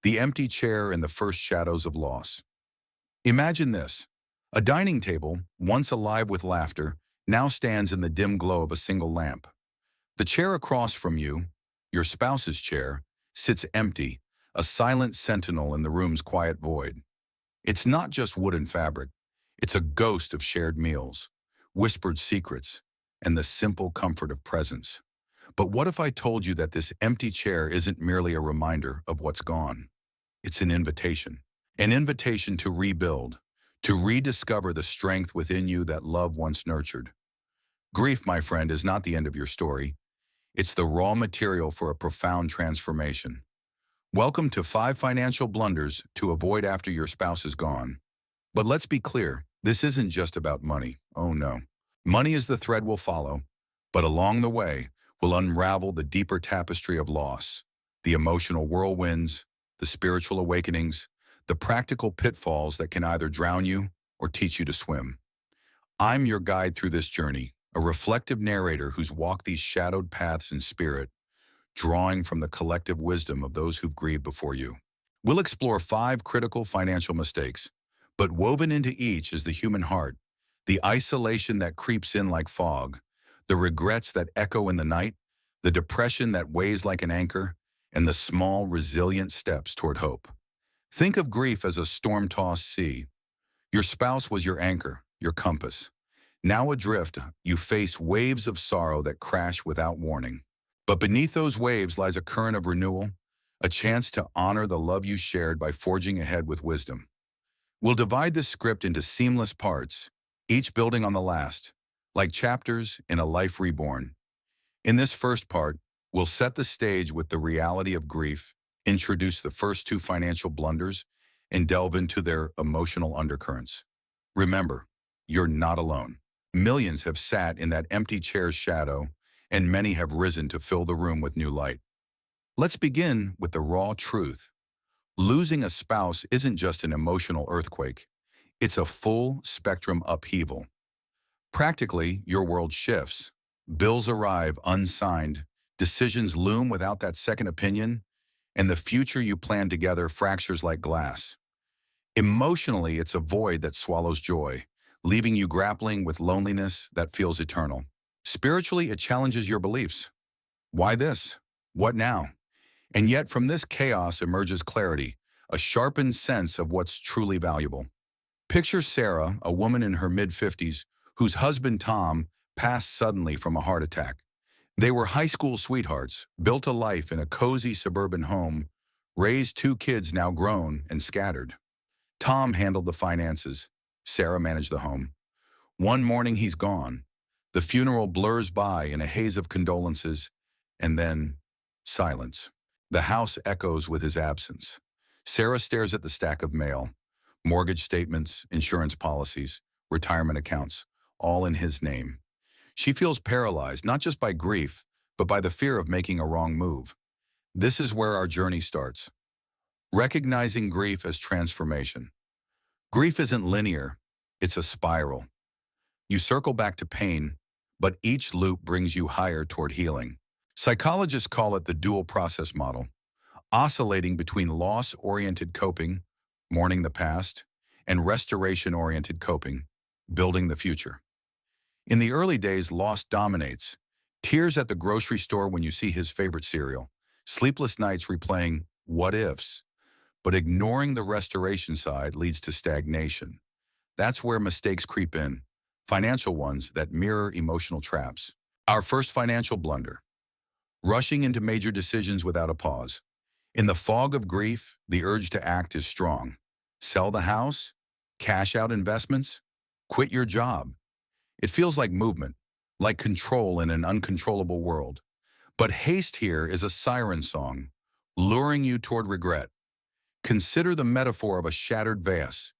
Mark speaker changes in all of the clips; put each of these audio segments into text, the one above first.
Speaker 1: The empty chair and the first shadows of loss. Imagine this. A dining table, once alive with laughter, now stands in the dim glow of a single lamp. The chair across from you, your spouse's chair, sits empty, a silent sentinel in the room's quiet void. It's not just wood and fabric. It's a ghost of shared meals, whispered secrets, and the simple comfort of presence. But what if I told you that this empty chair isn't merely a reminder of what's gone? It's an invitation to rebuild, to rediscover the strength within you that love once nurtured. Grief, my friend, is not the end of your story. It's the raw material for a profound transformation. Welcome to 5 financial blunders to avoid after your spouse is gone. But let's be clear, this isn't just about money. Oh no. Money is the thread we'll follow, but along the way, we'll unravel the deeper tapestry of loss, the emotional whirlwinds, the spiritual awakenings, the practical pitfalls that can either drown you or teach you to swim. I'm your guide through this journey, a reflective narrator who's walked these shadowed paths in spirit, drawing from the collective wisdom of those who've grieved before you. We'll explore 5 critical financial mistakes, but woven into each is the human heart, the isolation that creeps in like fog, the regrets that echo in the night, the depression that weighs like an anchor, and the small, resilient steps toward hope. Think of grief as a storm-tossed sea. Your spouse was your anchor, your compass. Now adrift, you face waves of sorrow that crash without warning. But beneath those waves lies a current of renewal, a chance to honor the love you shared by forging ahead with wisdom. We'll divide this script into seamless parts, each building on the last, like chapters in a life reborn. In this first part, we'll set the stage with the reality of grief, introduce the first 2 financial blunders, and delve into their emotional undercurrents. Remember, you're not alone. Millions have sat in that empty chair's shadow, and many have risen to fill the room with new light. Let's begin with the raw truth. Losing a spouse isn't just an emotional earthquake. It's a full spectrum upheaval. Practically, your world shifts. Bills arrive unsigned, decisions loom without that second opinion, and the future you planned together fractures like glass. Emotionally, it's a void that swallows joy, leaving you grappling with loneliness that feels eternal. Spiritually, it challenges your beliefs. Why this? What now? And yet from this chaos emerges clarity, a sharpened sense of what's truly valuable. Picture Sarah, a woman in her mid-50s, whose husband Tom passed suddenly from a heart attack. They were high school sweethearts, built a life in a cozy suburban home, raised 2 kids now grown and scattered. Tom handled the finances. Sarah managed the home. One morning he's gone. The funeral blurs by in a haze of condolences, and then silence. The house echoes with his absence. Sarah stares at the stack of mail, mortgage statements, insurance policies, retirement accounts, all in his name. She feels paralyzed, not just by grief, but by the fear of making a wrong move. This is where our journey starts. Recognizing grief as transformation. Grief isn't linear, it's a spiral. You circle back to pain, but each loop brings you higher toward healing. Psychologists call it the dual process model, oscillating between loss-oriented coping, mourning the past, and restoration-oriented coping, building the future. In the early days, loss dominates. Tears at the grocery store when you see his favorite cereal. Sleepless nights replaying what ifs. But ignoring the restoration side leads to stagnation. That's where mistakes creep in, financial ones that mirror emotional traps. Our first financial blunder. Rushing into major decisions without a pause. In the fog of grief, the urge to act is strong. Sell the house, cash out investments, quit your job. It feels like movement, like control in an uncontrollable world. But haste here is a siren song, luring you toward regret. Consider the metaphor of a shattered vase.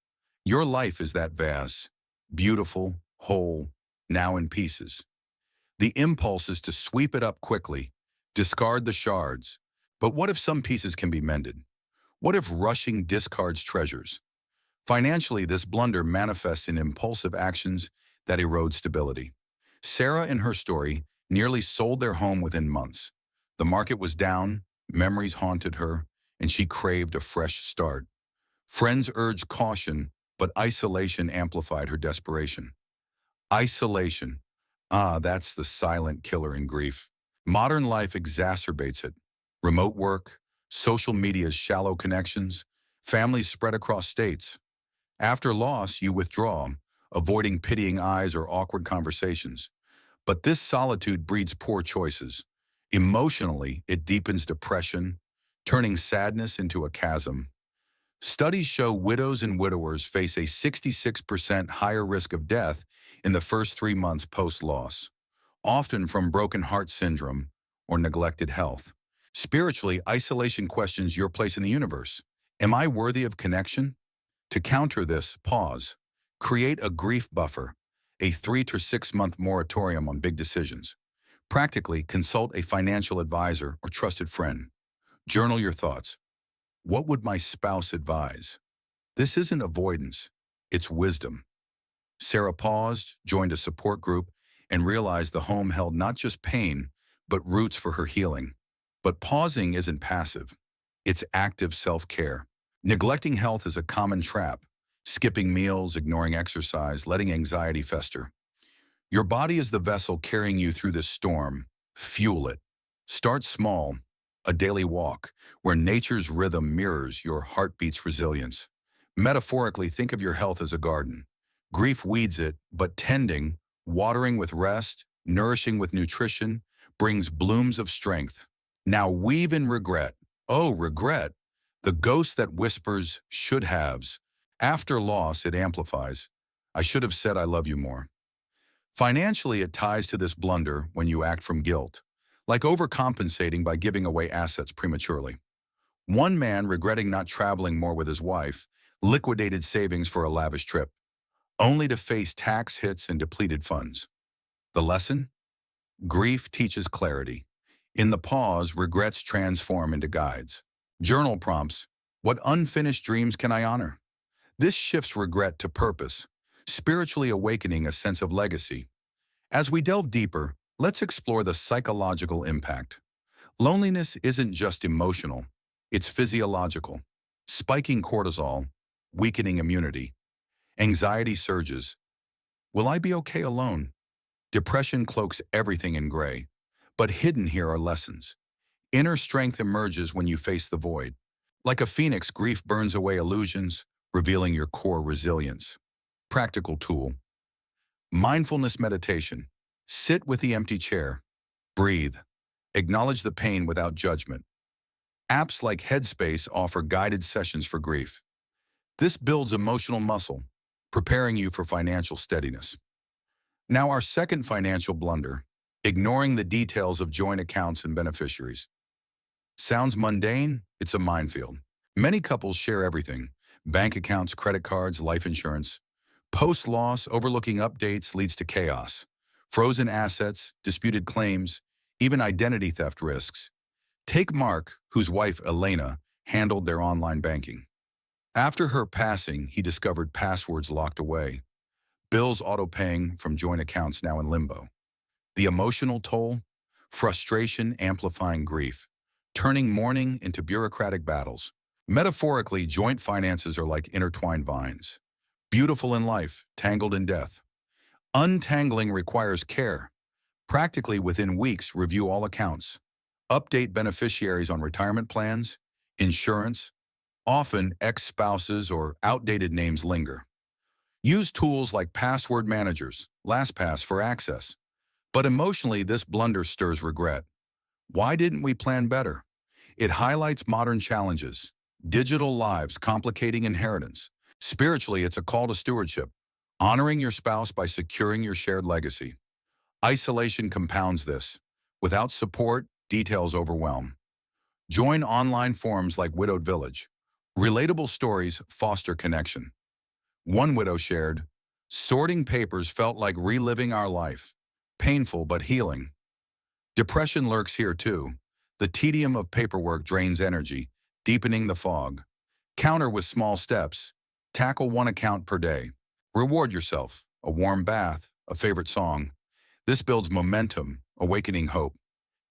Speaker 1: Your life is that vase, beautiful, whole, now in pieces. The impulse is to sweep it up quickly, discard the shards. But what if some pieces can be mended? What if rushing discards treasures? Financially, this blunder manifests in impulsive actions that erode stability. Sarah, in her story, nearly sold their home within months. The market was down, memories haunted her, and she craved a fresh start. Friends urged caution, but isolation amplified her desperation. Isolation. Ah, that's the silent killer in grief. Modern life exacerbates it. Remote work, social media's shallow connections, families spread across states. After loss, you withdraw, avoiding pitying eyes or awkward conversations. But this solitude breeds poor choices. Emotionally, it deepens depression, turning sadness into a chasm. Studies show widows and widowers face a 66% higher risk of death in the first 3 months post-loss, often from broken heart syndrome or neglected health. Spiritually, isolation questions your place in the universe. Am I worthy of connection? To counter this, pause. Create a grief buffer, a 3 to 6 month moratorium on big decisions. Practically, consult a financial advisor or trusted friend. Journal your thoughts. What would my spouse advise? This isn't avoidance, it's wisdom. Sarah paused, joined a support group, and realized the home held not just pain, but roots for her healing. But pausing isn't passive. It's active self-care. Neglecting health is a common trap. Skipping meals, ignoring exercise, letting anxiety fester. Your body is the vessel carrying you through this storm. Fuel it. Start small, a daily walk, where nature's rhythm mirrors your heartbeat's resilience. Metaphorically, think of your health as a garden. Grief weeds it, but tending, watering with rest, nourishing with nutrition, brings blooms of strength. Now weave in regret. Oh, regret. The ghost that whispers should haves. After loss, it amplifies. I should have said I love you more. Financially, it ties to this blunder when you act from guilt, like overcompensating by giving away assets prematurely. One man, regretting not traveling more with his wife, liquidated savings for a lavish trip, only to face tax hits and depleted funds. The lesson? Grief teaches clarity. In the pause, regrets transform into guides. Journal prompts. What unfinished dreams can I honor? This shifts regret to purpose, spiritually awakening a sense of legacy. As we delve deeper, let's explore the psychological impact. Loneliness isn't just emotional, it's physiological. Spiking cortisol, weakening immunity. Anxiety surges. Will I be okay alone? Depression cloaks everything in gray. But hidden here are lessons. Inner strength emerges when you face the void. Like a phoenix, grief burns away illusions, revealing your core resilience. Practical tool. Mindfulness meditation. Sit with the empty chair. Breathe. Acknowledge the pain without judgment. Apps like Headspace offer guided sessions for grief. This builds emotional muscle, preparing you for financial steadiness. Now our second financial blunder, ignoring the details of joint accounts and beneficiaries. Sounds mundane? It's a minefield. Many couples share everything: bank accounts, credit cards, life insurance. Post-loss, overlooking updates leads to chaos. Frozen assets, disputed claims, even identity theft risks. Take Mark, whose wife, Elena, handled their online banking. After her passing, he discovered passwords locked away. Bills auto-paying from joint accounts now in limbo. The emotional toll? Frustration amplifying grief, turning mourning into bureaucratic battles. Metaphorically, joint finances are like intertwined vines. Beautiful in life, tangled in death. Untangling requires care. Practically within weeks, review all accounts. Update beneficiaries on retirement plans, insurance. Often, ex-spouses or outdated names linger. Use tools like password managers, LastPass for access. But emotionally, this blunder stirs regret. Why didn't we plan better? It highlights modern challenges. Digital lives complicating inheritance. Spiritually, it's a call to stewardship, honoring your spouse by securing your shared legacy. Isolation compounds this. Without support, details overwhelm. Join online forums like Widowed Village. Relatable stories foster connection. One widow shared, "Sorting papers felt like reliving our life. Painful but healing." Depression lurks here too. The tedium of paperwork drains energy, deepening the fog. Counter with small steps. Tackle one account per day. Reward yourself. A warm bath, a favorite song. This builds momentum, awakening hope.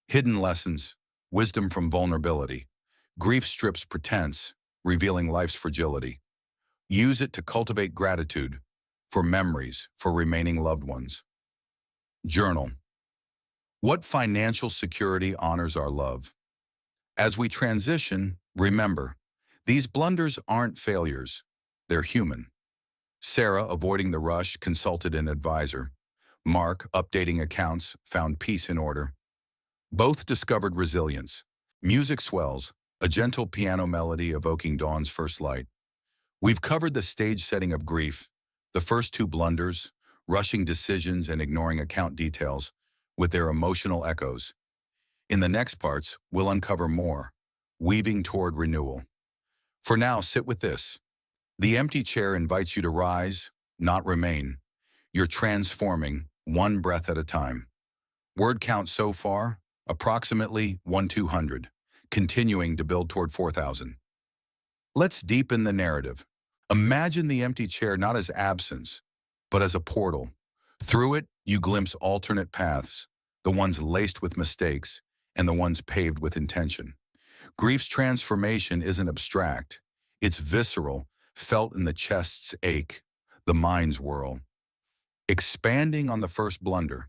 Speaker 1: Hidden lessons. Wisdom from vulnerability. Grief strips pretense, revealing life's fragility. Use it to cultivate gratitude for memories, for remaining loved ones. Journal. What financial security honors our love? As we transition, remember, these blunders aren't failures. They're human. Sarah, avoiding the rush, consulted an advisor. Mark, updating accounts, found peace in order. Both discovered resilience. Music swells, a gentle piano melody evoking dawn's first light. We've covered the stage setting of grief, the first two blunders, rushing decisions and ignoring account details, with their emotional echoes. In the next parts, we'll uncover more, weaving toward renewal. For now, sit with this. The empty chair invites you to rise, not remain. You're transforming, one breath at a time. Word count so far, approximately 1,200, continuing to build toward 4,000. Let's deepen the narrative. Imagine the empty chair not as absence, but as a portal. Through it, you glimpse alternate paths, the ones laced with mistakes and the ones paved with intention. Grief's transformation isn't abstract. It's visceral, felt in the chest's ache, the mind's whirl. Expanding on the first blunder.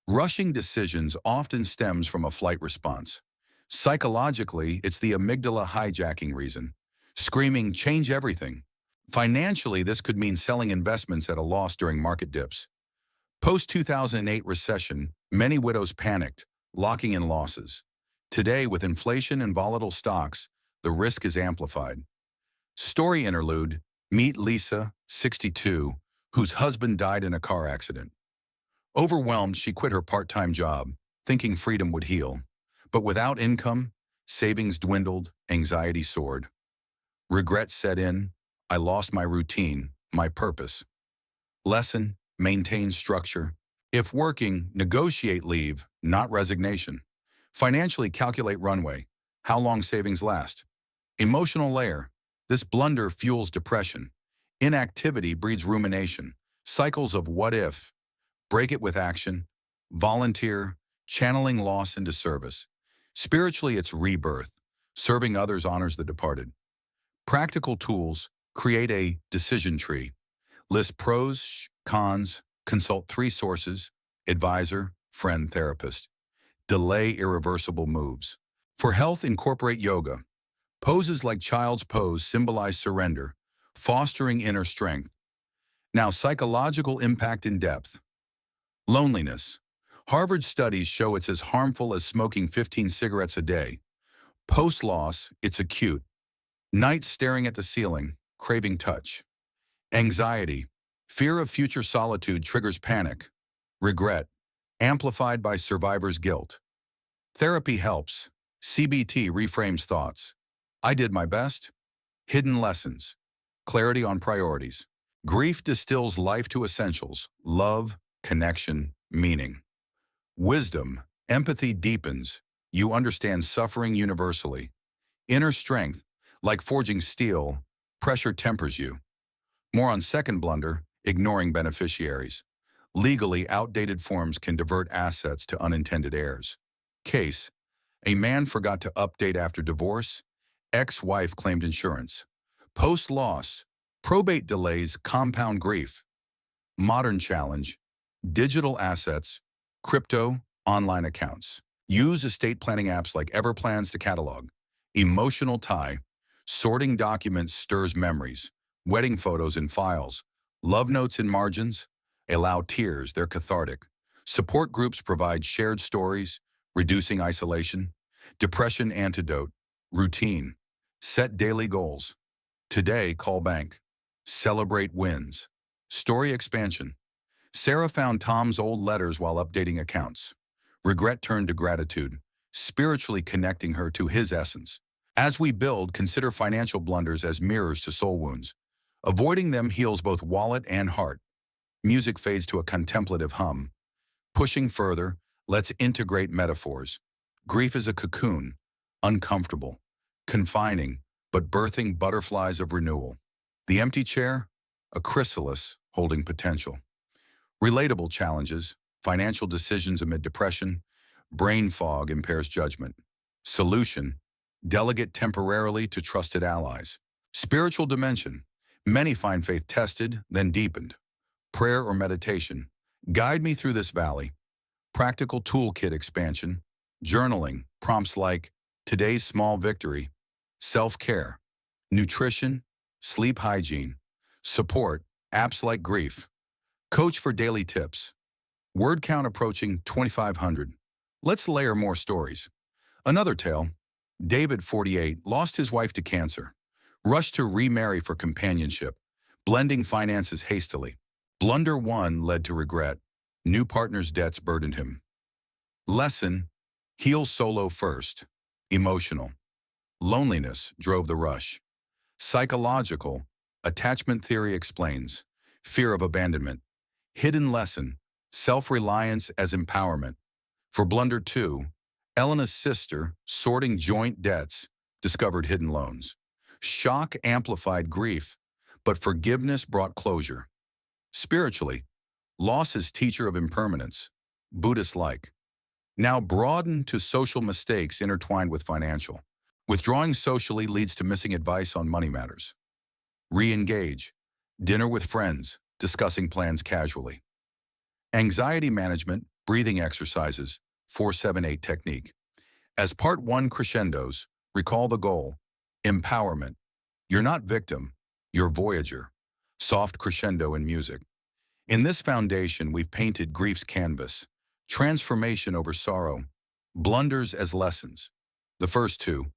Speaker 1: Rushing decisions often stems from a flight response. Psychologically, it's the amygdala hijacking reason, screaming, change everything. Financially, this could mean selling investments at a loss during market dips. Post-2008 recession, many widows panicked, locking in losses. Today, with inflation and volatile stocks, the risk is amplified. Story interlude, meet Lisa, 62, whose husband died in a car accident. Overwhelmed, she quit her part-time job, thinking freedom would heal. But without income, savings dwindled, anxiety soared. Regret set in. I lost my routine, my purpose. Lesson, maintain structure. If working, negotiate leave, not resignation. Financially, calculate runway. How long savings last? Emotional layer. This blunder fuels depression. Inactivity breeds rumination. Cycles of what if. Break it with action. Volunteer, channeling loss into service. Spiritually, it's rebirth. Serving others honors the departed. Practical tools, create a decision tree. List pros, cons, consult 3 sources, advisor, friend, therapist. Delay irreversible moves. For health, incorporate yoga. Poses like child's pose symbolize surrender, fostering inner strength. Now, psychological impact in depth. Loneliness. Harvard studies show it's as harmful as smoking 15 cigarettes a day. Post-loss, it's acute. Nights staring at the ceiling, craving touch. Anxiety. Fear of future solitude triggers panic. Regret, amplified by survivor's guilt. Therapy helps. CBT reframes thoughts. I did my best. Hidden lessons. Clarity on priorities. Grief distills life to essentials: love, connection, meaning. Wisdom, empathy deepens. You understand suffering universally. Inner strength, like forging steel, pressure tempers you. More on second blunder, ignoring beneficiaries. Legally, outdated forms can divert assets to unintended heirs. Case, a man forgot to update after divorce. Ex-wife claimed insurance. Post-loss, probate delays compound grief. Modern challenge, digital assets, crypto, online accounts. Use estate planning apps like Everplans to catalog. Emotional tie, sorting documents stirs memories. Wedding photos in files. Love notes in margins. Allow tears, they're cathartic. Support groups provide shared stories, reducing isolation. Depression antidote, routine. Set daily goals. Today, call bank. Celebrate wins. Story expansion. Sarah found Tom's old letters while updating accounts. Regret turned to gratitude, spiritually connecting her to his essence. As we build, consider financial blunders as mirrors to soul wounds. Avoiding them heals both wallet and heart. Music fades to a contemplative hum. Pushing further, let's integrate metaphors. Grief is a cocoon, uncomfortable, confining, but birthing butterflies of renewal. The empty chair, a chrysalis holding potential. Relatable challenges, financial decisions amid depression, brain fog impairs judgment. Solution, delegate temporarily to trusted allies. Spiritual dimension. Many find faith tested, then deepened. Prayer or meditation. Guide me through this valley. Practical toolkit expansion. Journaling. Prompts like today's small victory. Self-care. Nutrition. Sleep hygiene. Support. Apps like Grief. Coach for daily tips. Word count approaching 2,500. Let's layer more stories. Another tale. David, 48, lost his wife to cancer. Rushed to remarry for companionship, blending finances hastily. Blunder one led to regret. New partner's debts burdened him. Lesson: heal solo first. Emotional. Loneliness drove the rush. Psychological. Attachment theory explains. Fear of abandonment. Hidden lesson: self-reliance as empowerment. For Blunder 2, Elena's sister, sorting joint debts, discovered hidden loans. Shock amplified grief, but forgiveness brought closure. Spiritually, loss is teacher of impermanence, Buddhist-like. Now broaden to social mistakes intertwined with financial. Withdrawing socially leads to missing advice on money matters. Re-engage. Dinner with friends, discussing plans casually. Anxiety management, breathing exercises, 4-7-8 technique. As part 1 crescendos, recall the goal. Empowerment. You're not victim, you're voyager. Soft crescendo in music. In this foundation, we've painted grief's canvas. Transformation over sorrow. Blunders as lessons. The first 2.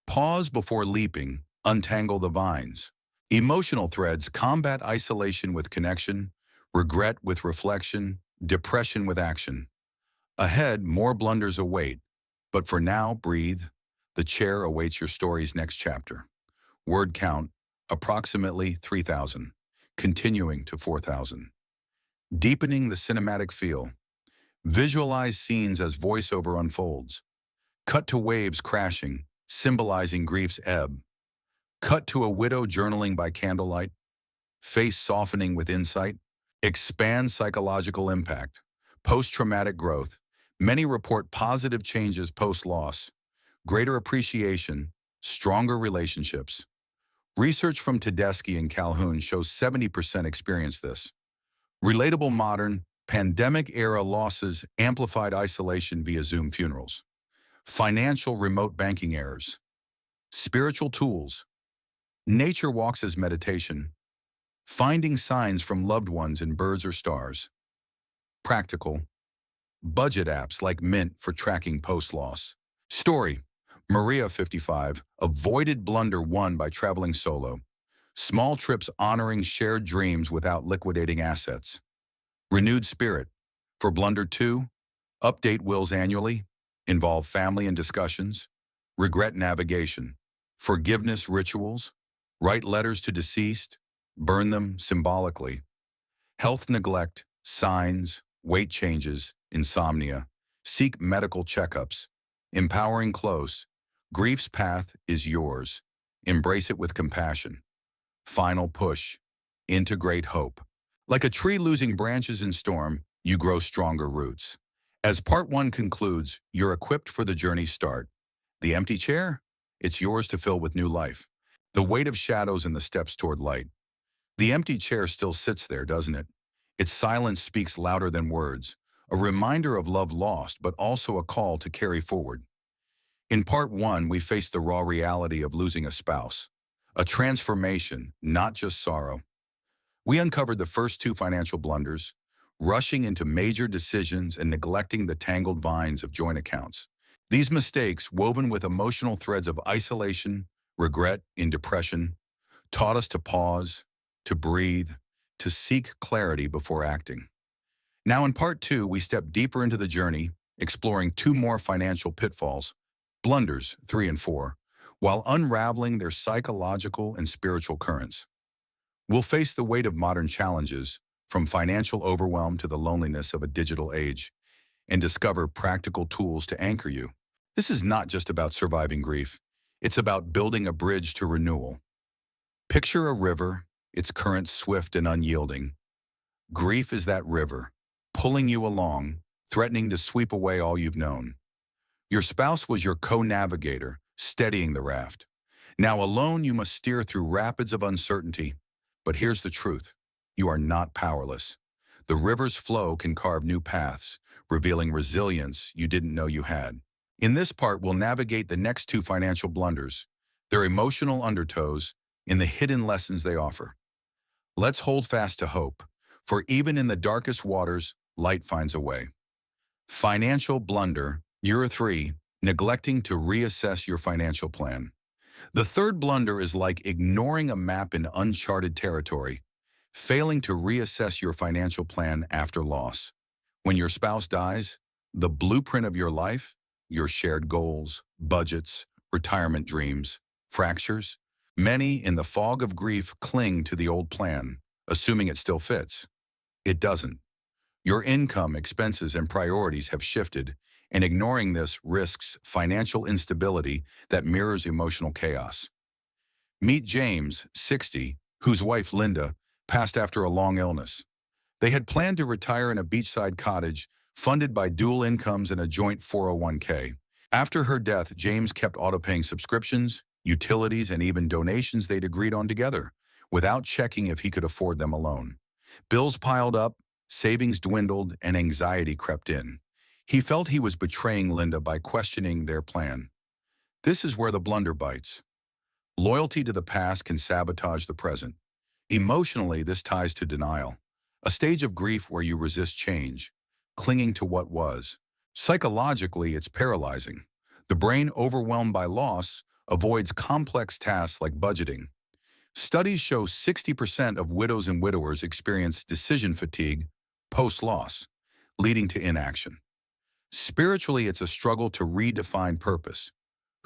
Speaker 1: Pause before leaping, untangle the vines. Emotional threads combat isolation with connection, regret with reflection, depression with action. Ahead, more blunders await, but for now, breathe. The chair awaits your story's next chapter. Word count, approximately 3,000, continuing to 4,000. Deepening the cinematic feel. Visualize scenes as voiceover unfolds. Cut to waves crashing, symbolizing grief's ebb. Cut to a widow journaling by candlelight. Face softening with insight. Expand psychological impact. Post-traumatic growth. Many report positive changes post-loss. Greater appreciation, stronger relationships. Research from Tedeschi and Calhoun shows 70% experience this. Relatable modern, pandemic-era losses amplified isolation via Zoom funerals. Financial remote banking errors. Spiritual tools. Nature walks as meditation. Finding signs from loved ones in birds or stars. Practical. Budget apps like Mint for tracking post-loss. Story. Maria, 55, avoided Blunder 1 by traveling solo. Small trips honoring shared dreams without liquidating assets. Renewed spirit. For Blunder 2, update wills annually. Involve family and discussions. Regret navigation. Forgiveness rituals. Write letters to deceased. Burn them symbolically. Health neglect, signs, weight changes, insomnia. Seek medical checkups. Empowering close. Grief's path is yours. Embrace it with compassion. Final push. Integrate hope. Like a tree losing branches in storm, you grow stronger roots. As part 1 concludes, you're equipped for the journey's start. The empty chair? It's yours to fill with new life. The weight of shadows and the steps toward light. The empty chair still sits there, doesn't it? Its silence speaks louder than words, a reminder of love lost, but also a call to carry forward. In part 1, we faced the raw reality of losing a spouse, a transformation, not just sorrow. We uncovered the first 2 financial blunders, rushing into major decisions and neglecting the tangled vines of joint accounts. These mistakes, woven with emotional threads of isolation, regret, and depression, taught us to pause, to breathe, to seek clarity before acting. Now in part 2, we step deeper into the journey, exploring 2 more financial pitfalls, blunders 3 and 4, while unraveling their psychological and spiritual currents. We'll face the weight of modern challenges, from financial overwhelm to the loneliness of a digital age, and discover practical tools to anchor you. This is not just about surviving grief. It's about building a bridge to renewal. Picture a river, its currents swift and unyielding. Grief is that river, pulling you along, threatening to sweep away all you've known. Your spouse was your co-navigator, steadying the raft. Now alone you must steer through rapids of uncertainty. But here's the truth. You are not powerless. The river's flow can carve new paths, revealing resilience you didn't know you had. In this part, we'll navigate the next two financial blunders, their emotional undertows, and the hidden lessons they offer. Let's hold fast to hope, for even in the darkest waters, light finds a way. Financial blunder, Year 3, neglecting to reassess your financial plan. The third blunder is like ignoring a map in uncharted territory, failing to reassess your financial plan after loss. When your spouse dies, the blueprint of your life, your shared goals, budgets, retirement dreams, fractures, many in the fog of grief cling to the old plan, assuming it still fits. It doesn't. Your income, expenses, and priorities have shifted, and ignoring this risks financial instability that mirrors emotional chaos. Meet James, 60, whose wife Linda passed after a long illness. They had planned to retire in a beachside cottage funded by dual incomes and a joint 401k. After her death, James kept auto-paying subscriptions, utilities, and even donations they'd agreed on together, without checking if he could afford them alone. Bills piled up, savings dwindled, and anxiety crept in. He felt he was betraying Linda by questioning their plan. This is where the blunder bites. Loyalty to the past can sabotage the present. Emotionally, this ties to denial, a stage of grief where you resist change, clinging to what was. Psychologically, it's paralyzing. The brain, overwhelmed by loss, avoids complex tasks like budgeting. Studies show 60% of widows and widowers experience decision fatigue post-loss, leading to inaction. Spiritually, it's a struggle to redefine purpose.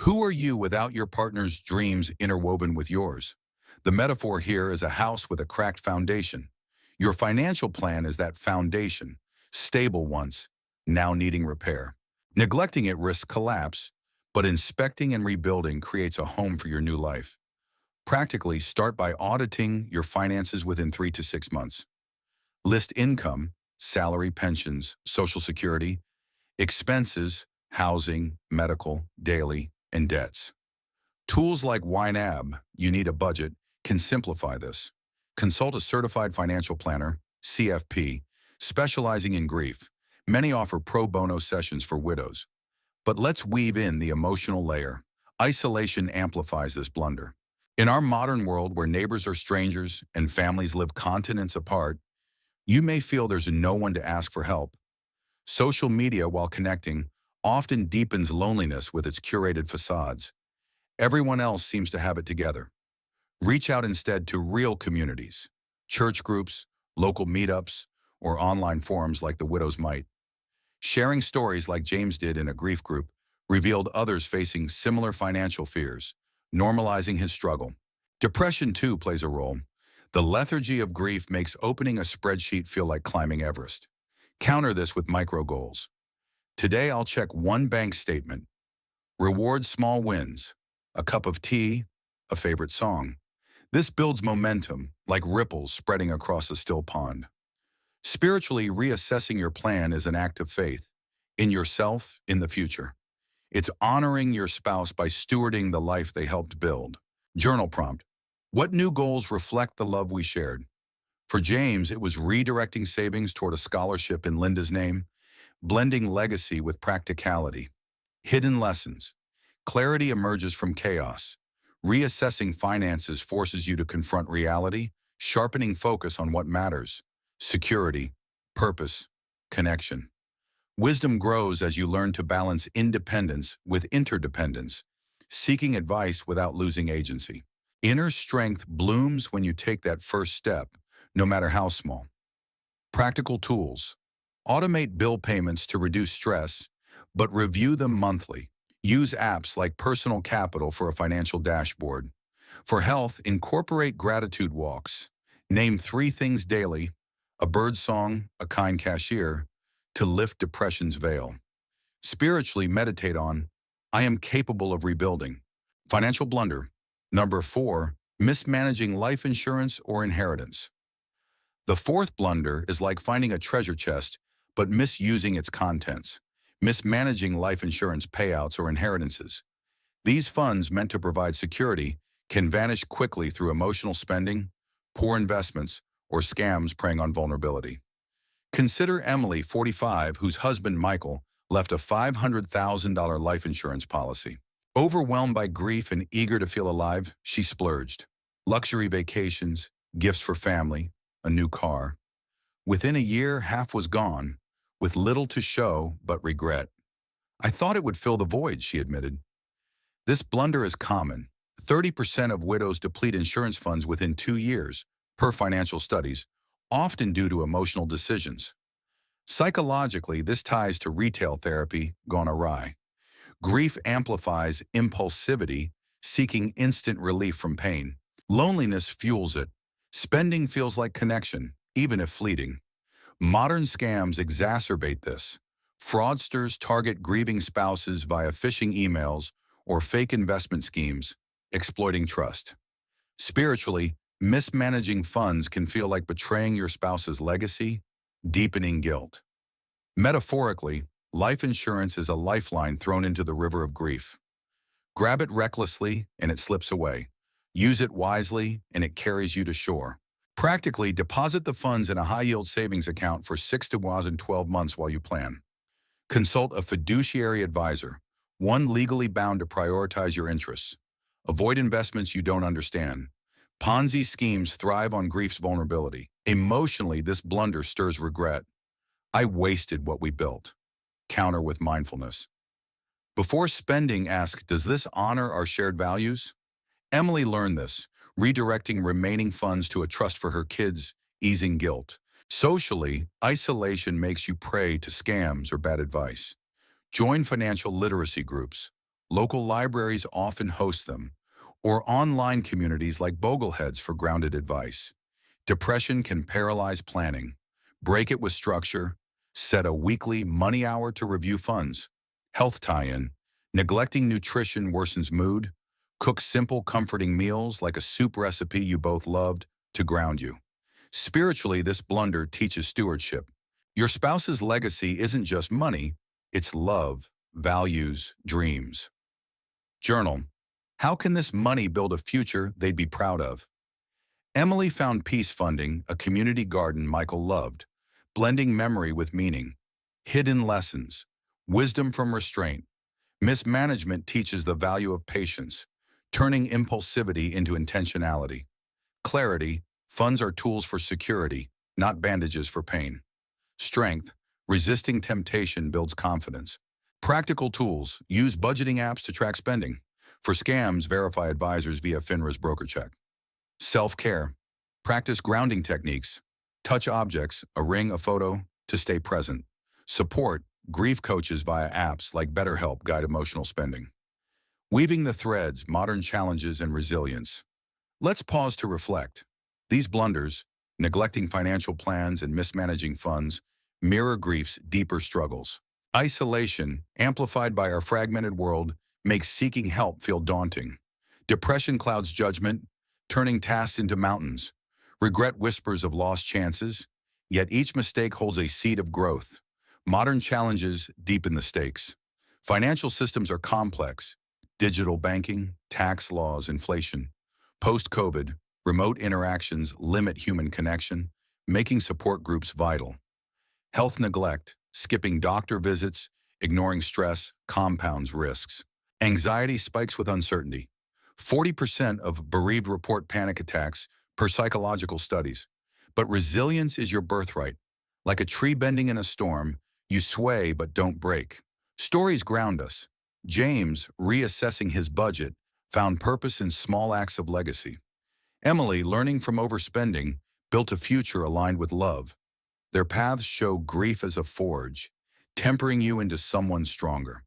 Speaker 1: Who are you without your partner's dreams interwoven with yours? The metaphor here is a house with a cracked foundation. Your financial plan is that foundation, stable once, now needing repair. Neglecting it risks collapse, but inspecting and rebuilding creates a home for your new life. Practically, start by auditing your finances within 3 to 6 months. List income, salary, pensions, Social Security, expenses, housing, medical, daily, and debts. Tools like YNAB, You Need a Budget, can simplify this. Consult a certified financial planner, CFP, specializing in grief. Many offer pro bono sessions for widows. But let's weave in the emotional layer. Isolation amplifies this blunder. In our modern world where neighbors are strangers and families live continents apart, you may feel there's no one to ask for help. Social media, while connecting, often deepens loneliness with its curated facades. Everyone else seems to have it together. Reach out instead to real communities, church groups, local meetups, or online forums like the Widow's Mite. Sharing stories like James did in a grief group revealed others facing similar financial fears, normalizing his struggle. Depression, too, plays a role. The lethargy of grief makes opening a spreadsheet feel like climbing Everest. Counter this with micro goals. Today, I'll check one bank statement. Reward small wins, a cup of tea, a favorite song. This builds momentum, like ripples spreading across a still pond. Spiritually, reassessing your plan is an act of faith, in yourself, in the future. It's honoring your spouse by stewarding the life they helped build. Journal prompt. What new goals reflect the love we shared? For James, it was redirecting savings toward a scholarship in Linda's name, blending legacy with practicality. Hidden lessons. Clarity emerges from chaos. Reassessing finances forces you to confront reality, sharpening focus on what matters. Security, purpose, connection. Wisdom grows as you learn to balance independence with interdependence, seeking advice without losing agency. Inner strength blooms when you take that first step, no matter how small. Practical tools. Automate bill payments to reduce stress, but review them monthly. Use apps like Personal Capital for a financial dashboard. For health, incorporate gratitude walks. Name 3 things daily, a bird song, a kind cashier, to lift depression's veil. Spiritually, meditate on, I am capable of rebuilding. Financial blunder. Number 4, mismanaging life insurance or inheritance. The fourth blunder is like finding a treasure chest, but misusing its contents, mismanaging life insurance payouts or inheritances. These funds meant to provide security can vanish quickly through emotional spending, poor investments, or scams preying on vulnerability. Consider Emily, 45, whose husband Michael left a $500,000 life insurance policy. Overwhelmed by grief and eager to feel alive, she splurged. Luxury vacations, gifts for family, a new car. Within a year, half was gone, with little to show but regret. I thought it would fill the void, she admitted. This blunder is common. 30% of widows deplete insurance funds within 2 years, per financial studies, often due to emotional decisions. Psychologically, this ties to retail therapy gone awry. Grief amplifies impulsivity, seeking instant relief from pain. Loneliness fuels it. Spending feels like connection, even if fleeting. Modern scams exacerbate this. Fraudsters target grieving spouses via phishing emails or fake investment schemes, exploiting trust. Spiritually, mismanaging funds can feel like betraying your spouse's legacy, deepening guilt. Metaphorically, life insurance is a lifeline thrown into the river of grief. Grab it recklessly and it slips away. Use it wisely and it carries you to shore. Practically, deposit the funds in a high-yield savings account for 6 to 12 months while you plan. Consult a fiduciary advisor, one legally bound to prioritize your interests. Avoid investments you don't understand. Ponzi schemes thrive on grief's vulnerability. Emotionally, this blunder stirs regret. I wasted what we built. Counter with mindfulness. Before spending, ask, does this honor our shared values? Emily learned this, redirecting remaining funds to a trust for her kids, easing guilt. Socially, isolation makes you prey to scams or bad advice. Join financial literacy groups. Local libraries often host them, or online communities like Bogleheads for grounded advice. Depression can paralyze planning. Break it with structure. Set a weekly money hour to review funds. Health tie-in. Neglecting nutrition worsens mood. Cook simple, comforting meals like a soup recipe you both loved to ground you. Spiritually, this blunder teaches stewardship. Your spouse's legacy isn't just money, it's love, values, dreams. Journal. How can this money build a future they'd be proud of? Emily found peace funding, a community garden Michael loved, blending memory with meaning. Hidden lessons. Wisdom from restraint. Mismanagement teaches the value of patience, turning impulsivity into intentionality. Clarity. Funds are tools for security, not bandages for pain. Strength. Resisting temptation builds confidence. Practical tools. Use budgeting apps to track spending. For scams, verify advisors via FINRA's BrokerCheck. Self-care. Practice grounding techniques. Touch objects, a ring, a photo, to stay present. Support. Grief coaches via apps like BetterHelp guide emotional spending. Weaving the threads, modern challenges, and resilience. Let's pause to reflect. These blunders, neglecting financial plans and mismanaging funds, mirror grief's deeper struggles. Isolation, amplified by our fragmented world, makes seeking help feel daunting. Depression clouds judgment, turning tasks into mountains. Regret whispers of lost chances, yet each mistake holds a seed of growth. Modern challenges deepen the stakes. Financial systems are complex. Digital banking, tax laws, inflation. Post-COVID, remote interactions limit human connection, making support groups vital. Health neglect, skipping doctor visits, ignoring stress, compounds risks. Anxiety spikes with uncertainty. 40% of bereaved report panic attacks per psychological studies. But resilience is your birthright. Like a tree bending in a storm, you sway but don't break. Stories ground us. James, reassessing his budget, found purpose in small acts of legacy. Emily, learning from overspending, built a future aligned with love. Their paths show grief as a forge, tempering you into someone stronger.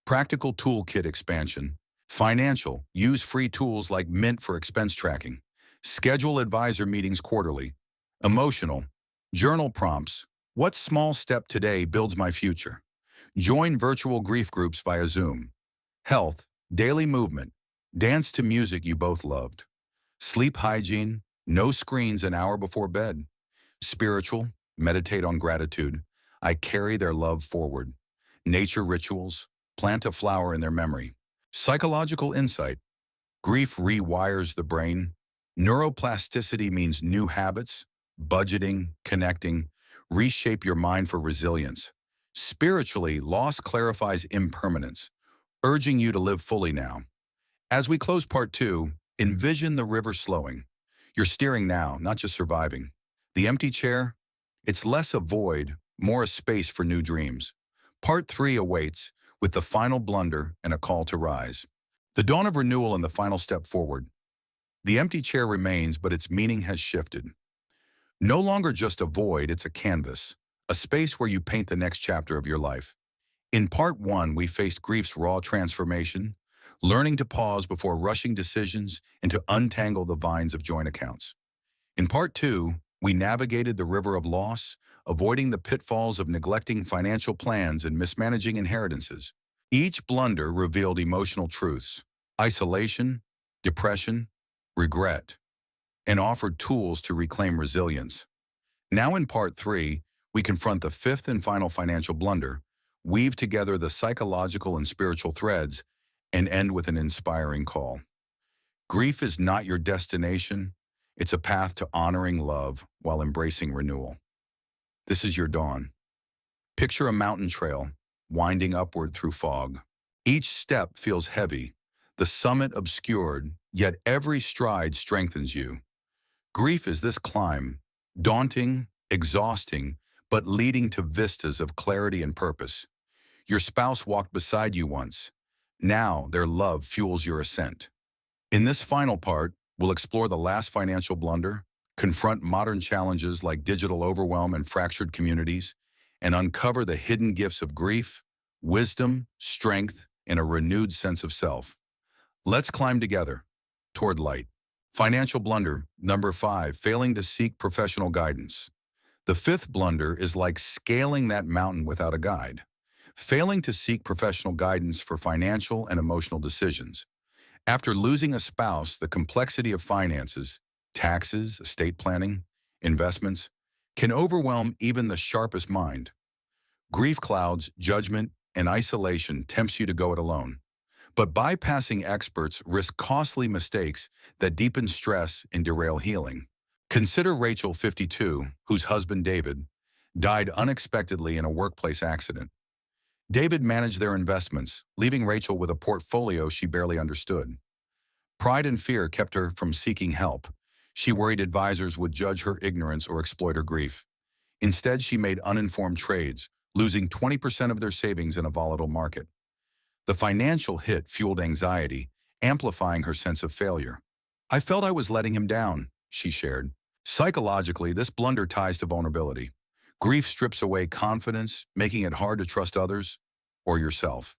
Speaker 1: Practical toolkit expansion. Financial, use free tools like Mint for expense tracking. Schedule advisor meetings quarterly. Emotional, journal prompts. What small step today builds my future? Join virtual grief groups via Zoom. Health, daily movement. Dance to music you both loved. Sleep hygiene, no screens an hour before bed. Spiritual, meditate on gratitude. I carry their love forward. Nature rituals, plant a flower in their memory. Psychological insight. Grief rewires the brain. Neuroplasticity means new habits, budgeting, connecting, reshape your mind for resilience. Spiritually, loss clarifies impermanence, urging you to live fully now. As we close part two, envision the river slowing. You're steering now, not just surviving. The empty chair? It's less a void, more a space for new dreams. Part three awaits, with the final blunder and a call to rise. The dawn of renewal and the final step forward. The empty chair remains, but its meaning has shifted. No longer just a void, it's a canvas, a space where you paint the next chapter of your life. In part one, we faced grief's raw transformation, learning to pause before rushing decisions and to untangle the vines of joint accounts. In part two, we navigated the river of loss, avoiding the pitfalls of neglecting financial plans and mismanaging inheritances. Each blunder revealed emotional truths, isolation, depression, regret, and offered tools to reclaim resilience. Now in part three, we confront the fifth and final financial blunder, weave together the psychological and spiritual threads, and end with an inspiring call. Grief is not your destination, it's a path to honoring love while embracing renewal. This is your dawn. Picture a mountain trail, winding upward through fog. Each step feels heavy, the summit obscured, yet every stride strengthens you. Grief is this climb, daunting, exhausting, but leading to vistas of clarity and purpose. Your spouse walked beside you once. Now their love fuels your ascent. In this final part, we'll explore the last financial blunder, confront modern challenges like digital overwhelm and fractured communities, and uncover the hidden gifts of grief, wisdom, strength, and a renewed sense of self. Let's climb together toward light. Financial blunder, number 5, failing to seek professional guidance. The fifth blunder is like scaling that mountain without a guide, failing to seek professional guidance for financial and emotional decisions. After losing a spouse, the complexity of finances, taxes, estate planning, investments, can overwhelm even the sharpest mind. Grief clouds, judgment, and isolation tempts you to go it alone. But bypassing experts risks costly mistakes that deepen stress and derail healing. Consider Rachel, 52, whose husband David died unexpectedly in a workplace accident. David managed their investments, leaving Rachel with a portfolio she barely understood. Pride and fear kept her from seeking help. She worried advisors would judge her ignorance or exploit her grief. Instead, she made uninformed trades, losing 20% of their savings in a volatile market. The financial hit fueled anxiety, amplifying her sense of failure. "I felt I was letting him down," she shared. Psychologically, this blunder ties to vulnerability. Grief strips away confidence, making it hard to trust others or yourself.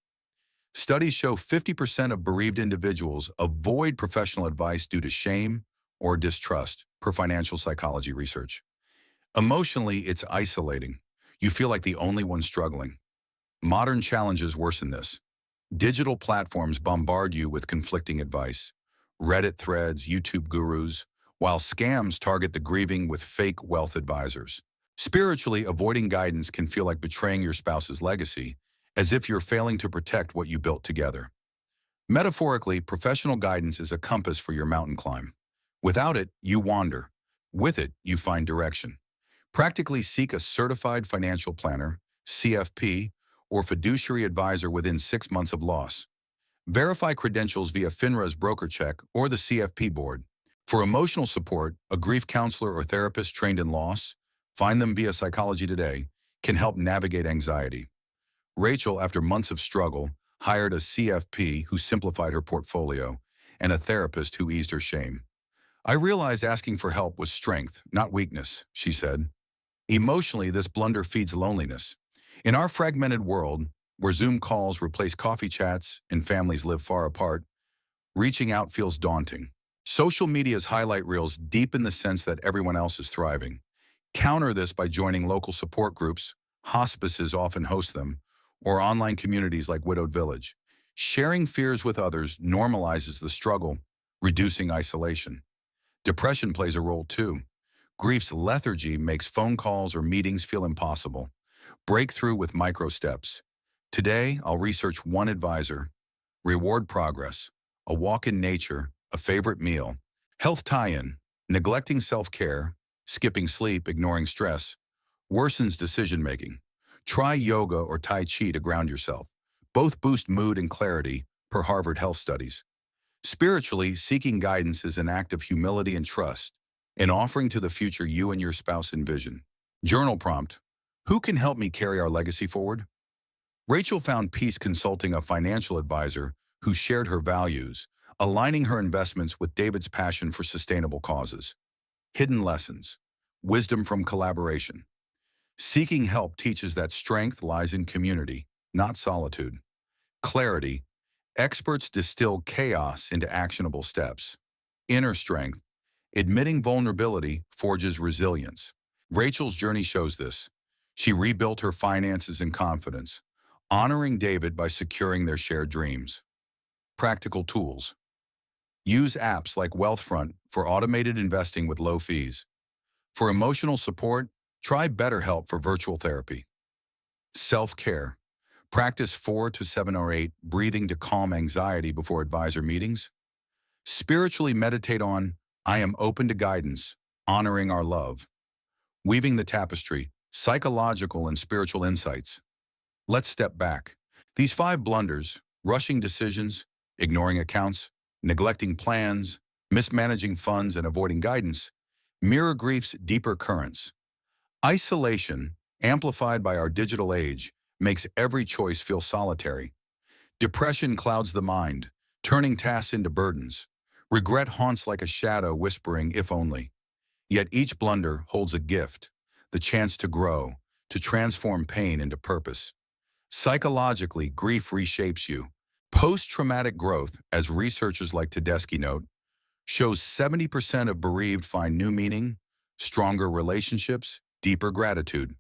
Speaker 1: Studies show 50% of bereaved individuals avoid professional advice due to shame or distrust, per financial psychology research. Emotionally, it's isolating. You feel like the only one struggling. Modern challenges worsen this. Digital platforms bombard you with conflicting advice. Reddit threads, YouTube gurus, while scams target the grieving with fake wealth advisors. Spiritually, avoiding guidance can feel like betraying your spouse's legacy, as if you're failing to protect what you built together. Metaphorically, professional guidance is a compass for your mountain climb. Without it, you wander. With it, you find direction. Practically seek a certified financial planner, CFP, or fiduciary advisor within 6 months of loss. Verify credentials via FINRA's broker check or the CFP board. For emotional support, a grief counselor or therapist trained in loss, find them via Psychology Today, can help navigate anxiety. Rachel, after months of struggle, hired a CFP who simplified her portfolio and a therapist who eased her shame. "I realized asking for help was strength, not weakness," she said. Emotionally, this blunder feeds loneliness. In our fragmented world, where Zoom calls replace coffee chats and families live far apart, reaching out feels daunting. Social media's highlight reels deepen the sense that everyone else is thriving. Counter this by joining local support groups, hospices often host them, or online communities like Widowed Village. Sharing fears with others normalizes the struggle, reducing isolation. Depression plays a role too. Grief's lethargy makes phone calls or meetings feel impossible. Break through with micro steps. Today, I'll research one advisor, reward progress, a walk in nature, a favorite meal. Health tie-in, neglecting self-care, skipping sleep, ignoring stress, worsens decision-making. Try yoga or Tai Chi to ground yourself. Both boost mood and clarity, per Harvard Health Studies. Spiritually, seeking guidance is an act of humility and trust, an offering to the future you and your spouse envision. Journal prompt, who can help me carry our legacy forward? Rachel found peace consulting a financial advisor who shared her values, aligning her investments with David's passion for sustainable causes. Hidden lessons, wisdom from collaboration. Seeking help teaches that strength lies in community, not solitude. Clarity, experts distill chaos into actionable steps. Inner strength, admitting vulnerability forges resilience. Rachel's journey shows this. She rebuilt her finances and confidence, honoring David by securing their shared dreams. Practical tools. Use apps like Wealthfront for automated investing with low fees. For emotional support, try BetterHelp for virtual therapy. Self-care. Practice 4 to 7 or 8 breathing to calm anxiety before advisor meetings. Spiritually meditate on, I am open to guidance, honoring our love. Weaving the tapestry, psychological and spiritual insights. Let's step back. These 5 blunders, rushing decisions, ignoring accounts, neglecting plans, mismanaging funds, and avoiding guidance, mirror grief's deeper currents. Isolation, amplified by our digital age, makes every choice feel solitary. Depression clouds the mind, turning tasks into burdens. Regret haunts like a shadow, whispering, if only. Yet each blunder holds a gift, the chance to grow, to transform pain into purpose. Psychologically, grief reshapes you. Post-traumatic growth, as researchers like Tedeschi note, shows 70% of bereaved find new meaning, stronger relationships, deeper gratitude.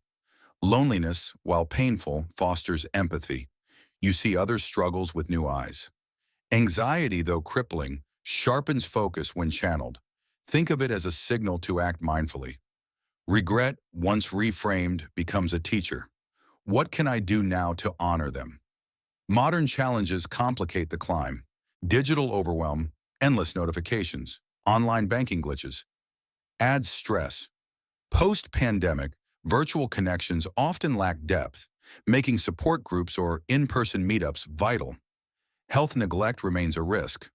Speaker 1: Loneliness, while painful, fosters empathy. You see others' struggles with new eyes. Anxiety, though crippling, sharpens focus when channeled. Think of it as a signal to act mindfully. Regret, once reframed, becomes a teacher. What can I do now to honor them? Modern challenges complicate the climb. Digital overwhelm, endless notifications, online banking glitches. Adds stress. Post-pandemic, virtual connections often lack depth, making support groups or in-person meetups vital. Health neglect remains a risk.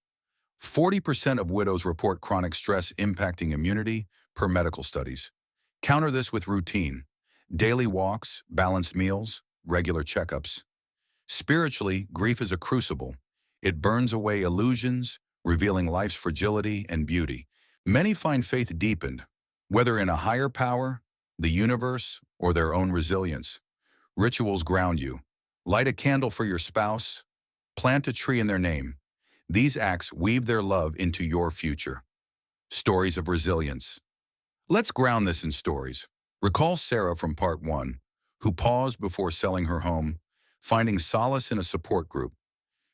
Speaker 1: 40% of widows report chronic stress impacting immunity, per medical studies. Counter this with routine. Daily walks, balanced meals, regular checkups. Spiritually, grief is a crucible. It burns away illusions, revealing life's fragility and beauty. Many find faith deepened, whether in a higher power, the universe, or their own resilience. Rituals ground you. Light a candle for your spouse. Plant a tree in their name. These acts weave their love into your future. Stories of resilience. Let's ground this in stories. Recall Sarah from part 1, who paused before selling her home, finding solace in a support group.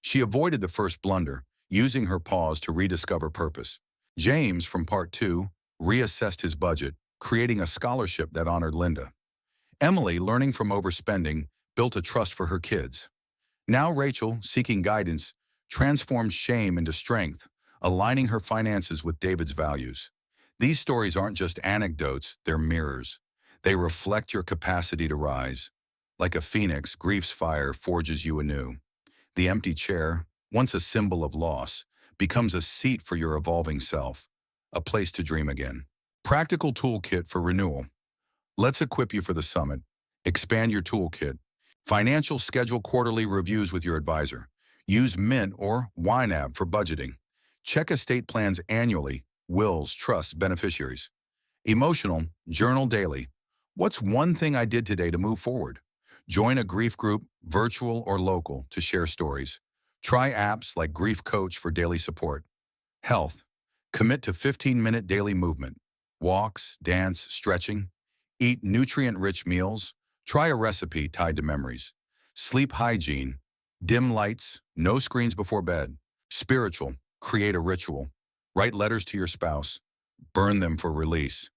Speaker 1: She avoided the first blunder, using her pause to rediscover purpose. James from part 2 reassessed his budget, creating a scholarship that honored Linda. Emily, learning from overspending, built a trust for her kids. Now Rachel, seeking guidance, transformed shame into strength, aligning her finances with David's values. These stories aren't just anecdotes, they're mirrors. They reflect your capacity to rise. Like a phoenix, grief's fire forges you anew. The empty chair, once a symbol of loss, becomes a seat for your evolving self, a place to dream again. Practical toolkit for renewal. Let's equip you for the summit. Expand your toolkit. Financial schedule quarterly reviews with your advisor. Use Mint or YNAB for budgeting. Check estate plans annually, wills, trusts, beneficiaries. Emotional, journal daily. What's one thing I did today to move forward? Join a grief group, virtual or local, to share stories. Try apps like Grief Coach for daily support. Health. Commit to 15-minute daily movement. Walks, dance, stretching. Eat nutrient-rich meals. Try a recipe tied to memories. Sleep hygiene. Dim lights, no screens before bed. Spiritual. Create a ritual. Write letters to your spouse. Burn them for release.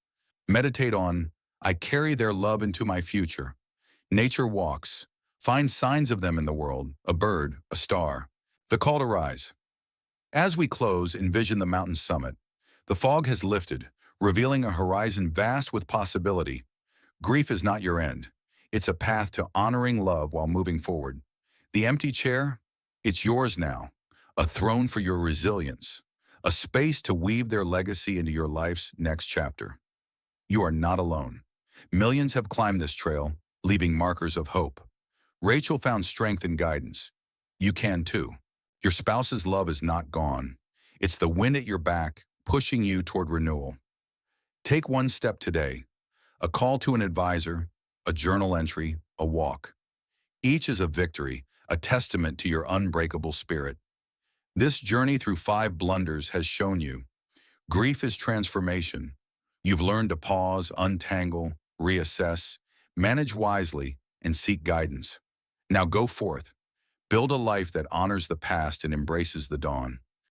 Speaker 1: Meditate on, I carry their love into my future. Nature walks. Find signs of them in the world, a bird, a star. The call to rise. As we close, envision the mountain summit. The fog has lifted, revealing a horizon vast with possibility. Grief is not your end. It's a path to honoring love while moving forward. The empty chair? It's yours now. A throne for your resilience. A space to weave their legacy into your life's next chapter. You are not alone. Millions have climbed this trail, leaving markers of hope. Rachel found strength and guidance. You can too. Your spouse's love is not gone. It's the wind at your back, pushing you toward renewal. Take one step today. A call to an advisor, a journal entry, a walk. Each is a victory, a testament to your unbreakable spirit. This journey through 5 blunders has shown you. Grief is transformation. You've learned to pause, untangle, reassess, manage wisely, and seek guidance. Now go forth. Build a life that honors the past and embraces the dawn.